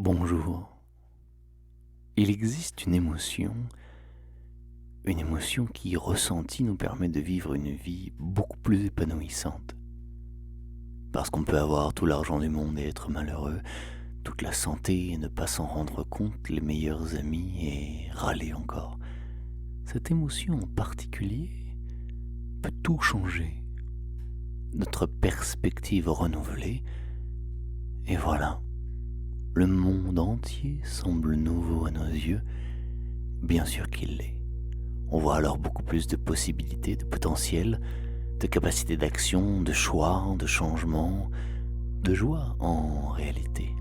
Bonjour. Il existe une émotion qui, ressentie, nous permet de vivre une vie beaucoup plus épanouissante. Parce qu'on peut avoir tout l'argent du monde et être malheureux, toute la santé et ne pas s'en rendre compte, les meilleurs amis et râler encore. Cette émotion en particulier peut tout changer. Notre perspective renouvelée, et voilà. Le monde entier semble nouveau à nos yeux, bien sûr qu'il l'est. On voit alors beaucoup plus de possibilités, de potentiel, de capacités d'action, de choix, de changement, de joie en réalité.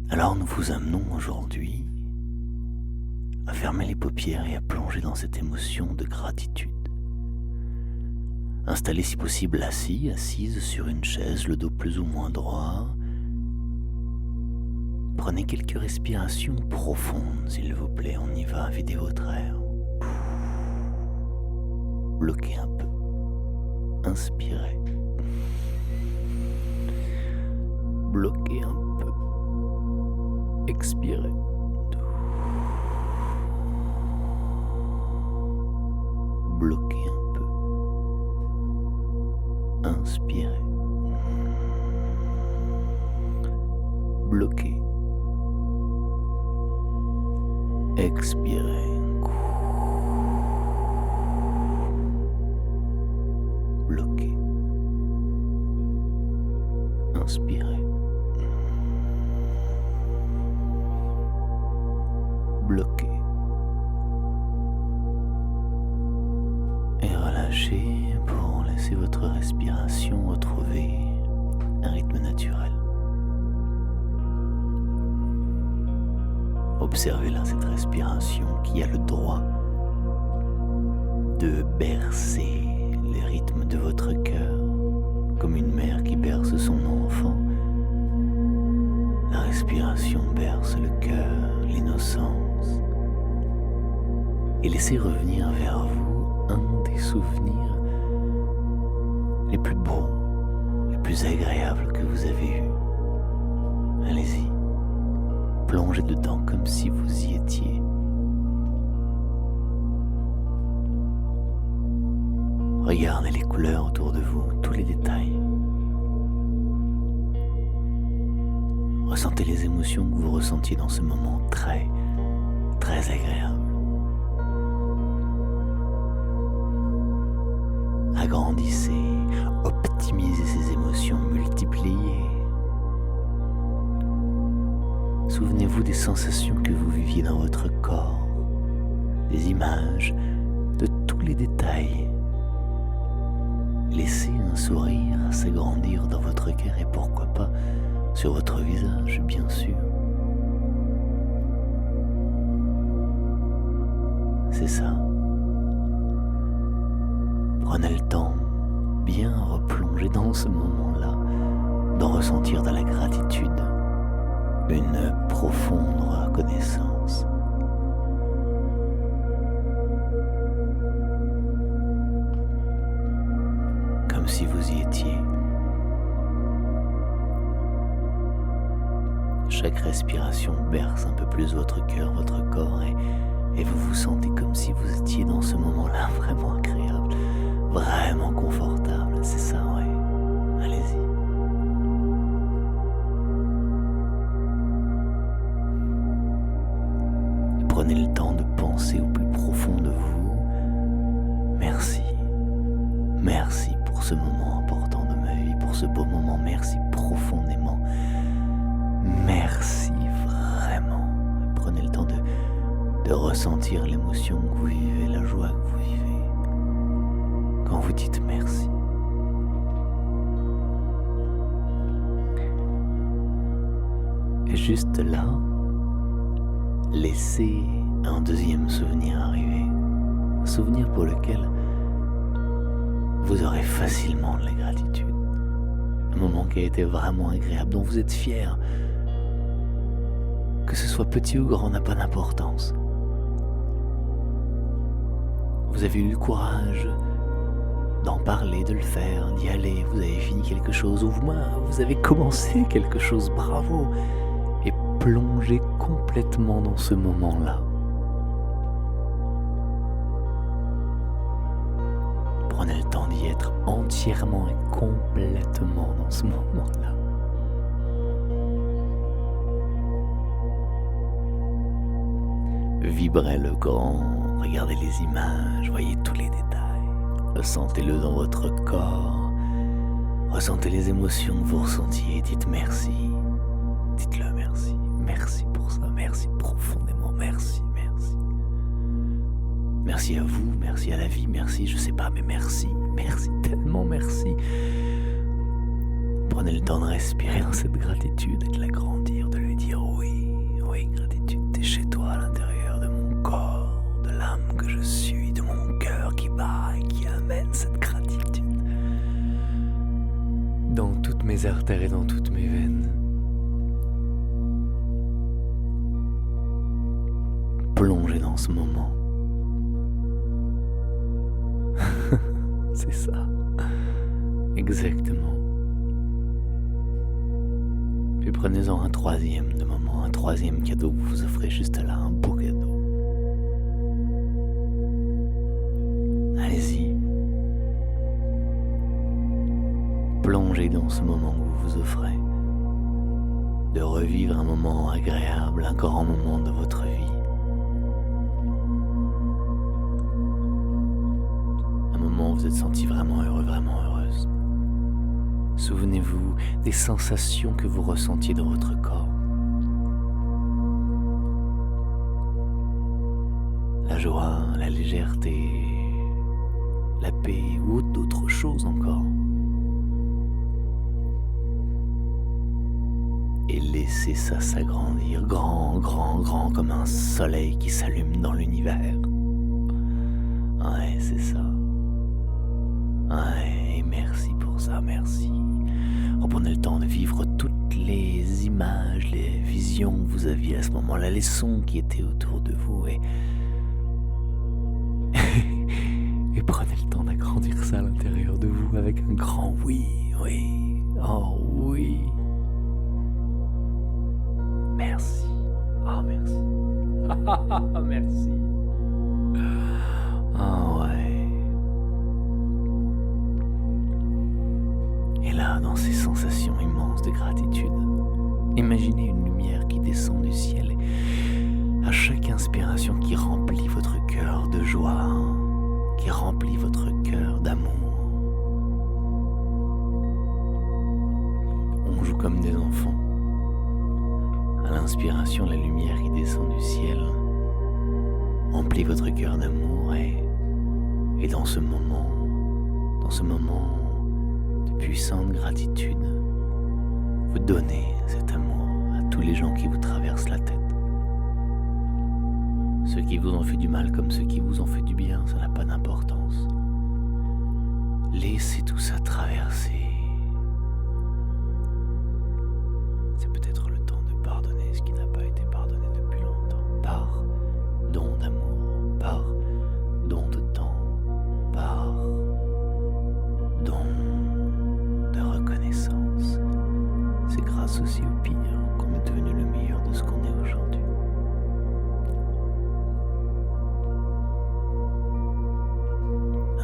Alors nous vous amenons aujourd'hui à fermer les paupières et à plonger dans cette émotion de gratitude. Installez si possible assis, assise sur une chaise, le dos plus ou moins droit. Prenez quelques respirations profondes, s'il vous plaît. On y va, videz votre air. Bloquez un peu. Inspirez. Bloquez un peu. Expirez. Bloquez un peu. Inspirez. Bloquez. Expirez. Bloquez. Inspirez. Bloquez. Et relâchez pour laisser votre respiration retrouver un rythme naturel. Observez là cette respiration qui a le droit de bercer les rythmes de votre cœur, comme une mère qui berce son enfant. La respiration berce le cœur, l'innocence, et laissez revenir vers vous un des souvenirs les plus beaux, les plus agréables que vous avez eus. Allez-y. Plongez dedans comme si vous y étiez. Regardez les couleurs autour de vous, tous les détails. Ressentez les émotions que vous ressentiez dans ce moment très, très agréable. Agrandissez, optimisez ces émotions, multipliez. Souvenez-vous des sensations que vous viviez dans votre corps, des images, de tous les détails. Laissez un sourire s'agrandir dans votre cœur et pourquoi pas sur votre visage, bien sûr. C'est ça. Prenez le temps, bien replonger dans ce moment-là, d'en ressentir de la gratitude. Une profonde reconnaissance. Comme si vous y étiez. Chaque respiration berce un peu plus votre cœur, votre corps et vous vous sentez comme si vous étiez dans ce moment-là vraiment agréable, vraiment confortable. C'est ça, ouais. Allez-y. Prenez le temps de penser au plus profond de vous. Merci. Merci pour ce moment important de ma vie, pour ce beau moment. Merci profondément. Merci vraiment. Prenez le temps de ressentir l'émotion que vous vivez, la joie que vous vivez. Quand vous dites merci. Et juste là, laissez un deuxième souvenir arriver, un souvenir pour lequel vous aurez facilement de la gratitude, un moment qui a été vraiment agréable, dont vous êtes fier. Que ce soit petit ou grand n'a pas d'importance. Vous avez eu le courage d'en parler, de le faire, d'y aller. Vous avez fini quelque chose, ou vous avez commencé quelque chose, bravo. Et plongez complètement dans ce moment-là. Prenez le temps d'y être entièrement et complètement dans ce moment-là. Vibrez le grand, regardez les images, voyez tous les détails, ressentez-le dans votre corps, ressentez les émotions que vous ressentiez, dites merci, dites-le merci, merci pour ça, merci profondément, merci. Merci à vous, merci à la vie, merci, je sais pas, mais merci, tellement merci. Prenez le temps de respirer dans cette gratitude et de la grandir, de lui dire oui, gratitude, t'es chez toi à l'intérieur de mon corps, de l'âme que je suis, de mon cœur qui bat et qui amène cette gratitude dans toutes mes artères et dans toutes mes veines. Plongez dans ce moment. C'est ça, exactement. Puis prenez-en un troisième de moment, un troisième cadeau que vous offrez juste là, un beau cadeau. Allez-y. Plongez dans ce moment que vous vous offrez, de revivre un moment agréable, un grand moment de votre vie. Où vous êtes senti vraiment heureux, vraiment heureuse. Souvenez-vous des sensations que vous ressentiez dans votre corps. La joie, la légèreté, la paix ou d'autres choses encore. Et laissez ça s'agrandir, grand, comme un soleil qui s'allume dans l'univers. Ouais, c'est ça. Ouais, merci pour ça, merci. Reprenez le temps de vivre toutes les images, les visions que vous aviez à ce moment-là, les sons qui étaient autour de vous et prenez le temps d'agrandir ça à l'intérieur de vous avec un grand oui, oh oui. Merci, oh merci, merci. Ah ouais. Et là, dans ces sensations immenses de gratitude, imaginez une lumière qui descend du ciel et à chaque inspiration qui remplit votre cœur de joie, qui remplit votre cœur d'amour. On joue comme des enfants. À l'inspiration, la lumière qui descend du ciel remplit votre cœur d'amour et dans ce moment de puissante gratitude, vous donnez cet amour à tous les gens qui vous traversent la tête. Ceux qui vous ont fait du mal comme ceux qui vous ont fait du bien, ça n'a pas d'importance. Laissez tout ça traverser. C'est peut-être le temps de pardonner ce qui n'a pas été pardonné depuis longtemps. Pardon d'amour, pardon de temps, pardon de reconnaissance. C'est grâce aussi au pire qu'on est devenu le meilleur de ce qu'on est aujourd'hui.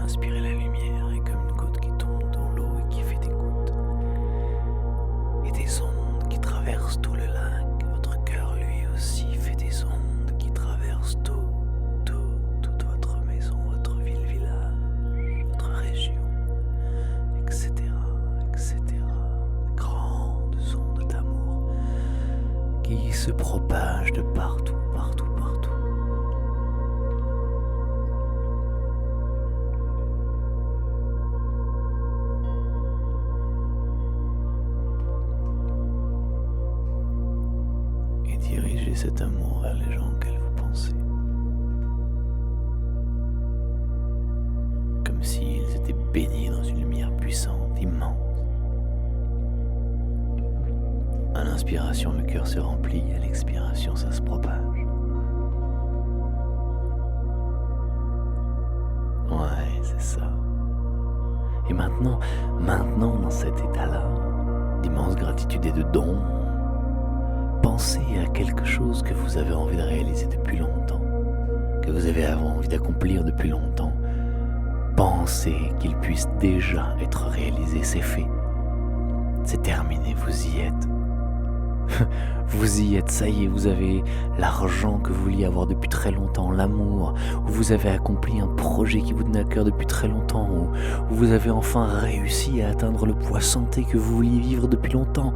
Inspirez la lumière et comme une goutte qui tombe dans l'eau et qui fait des gouttes et des ondes qui traversent tout le lac. Votre cœur lui aussi fait des ondes qui traversent toute votre maison, votre ville, village, votre région, etc. Grandes ondes d'amour qui se propagent de partout. Dirigez cet amour vers les gens auxquels vous pensez. Comme s'ils étaient baignés dans une lumière puissante, immense. À l'inspiration, le cœur se remplit, à l'expiration, ça se propage. Ouais, c'est ça. Et maintenant, dans cet état-là, d'immense gratitude et de don, pensez à quelque chose que vous avez envie de réaliser depuis longtemps, que vous avez envie d'accomplir depuis longtemps. Pensez qu'il puisse déjà être réalisé, c'est fait. C'est terminé, vous y êtes. Vous y êtes, ça y est, vous avez l'argent que vous vouliez avoir depuis très longtemps, l'amour, ou vous avez accompli un projet qui vous tenait à cœur depuis très longtemps, ou vous avez enfin réussi à atteindre le poids santé que vous vouliez vivre depuis longtemps.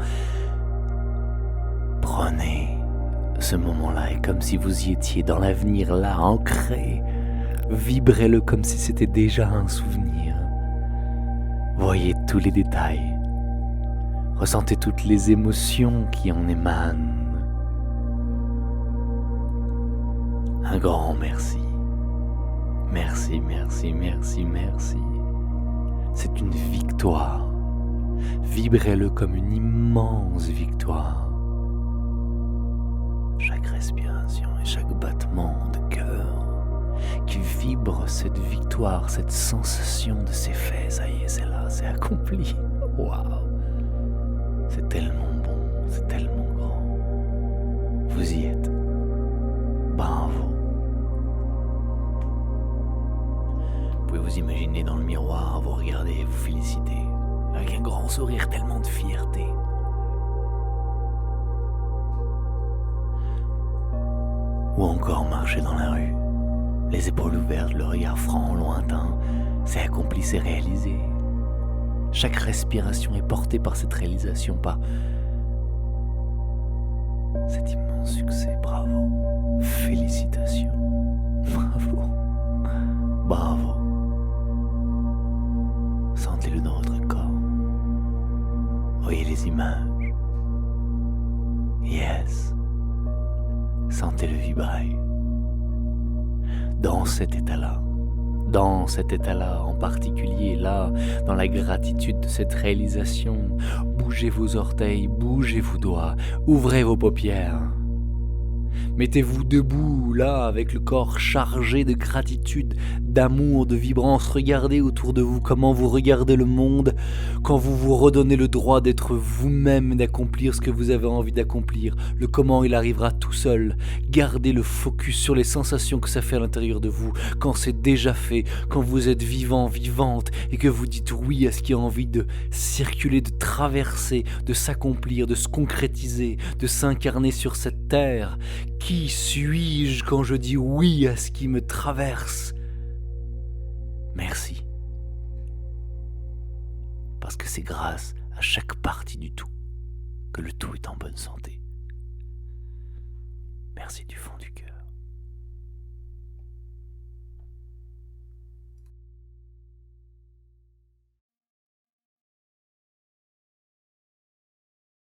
Prenez ce moment-là et comme si vous y étiez dans l'avenir, là, ancré, vibrez-le comme si c'était déjà un souvenir. Voyez tous les détails. Ressentez toutes les émotions qui en émanent. Un grand merci. Merci, merci, merci, merci. C'est une victoire. Vibrez-le comme une immense victoire. Chaque respiration et chaque battement de cœur qui vibre cette victoire, cette sensation de c'est fait, ça y est, c'est là, c'est accompli. Waouh! C'est tellement bon, c'est tellement grand. Vous y êtes. Bravo. Vous pouvez vous imaginer dans le miroir, vous regarder et vous féliciter, avec un grand sourire, tellement de fierté. Ou encore marcher dans la rue, les épaules ouvertes, le regard franc, lointain, c'est accompli, c'est réalisé. Chaque respiration est portée par cette réalisation, par cet immense succès. Bravo, félicitations, bravo, bravo. Sentez-le dans votre corps. Voyez les images. Yes. Sentez-le vibrer. Dans cet état-là en particulier, là, dans la gratitude de cette réalisation, bougez vos orteils, bougez vos doigts, ouvrez vos paupières. Mettez-vous debout, là, avec le corps chargé de gratitude, d'amour, de vibrance. Regardez autour de vous comment vous regardez le monde quand vous vous redonnez le droit d'être vous-même, d'accomplir ce que vous avez envie d'accomplir. Le comment, il arrivera tout seul. Gardez le focus sur les sensations que ça fait à l'intérieur de vous, quand c'est déjà fait, quand vous êtes vivant, vivante, et que vous dites oui à ce qui a envie de circuler, de traverser, de s'accomplir, de se concrétiser, de s'incarner sur cette terre. Qui suis-je quand je dis oui à ce qui me traverse? Merci. Parce que c'est grâce à chaque partie du tout que le tout est en bonne santé. Merci du fond du cœur.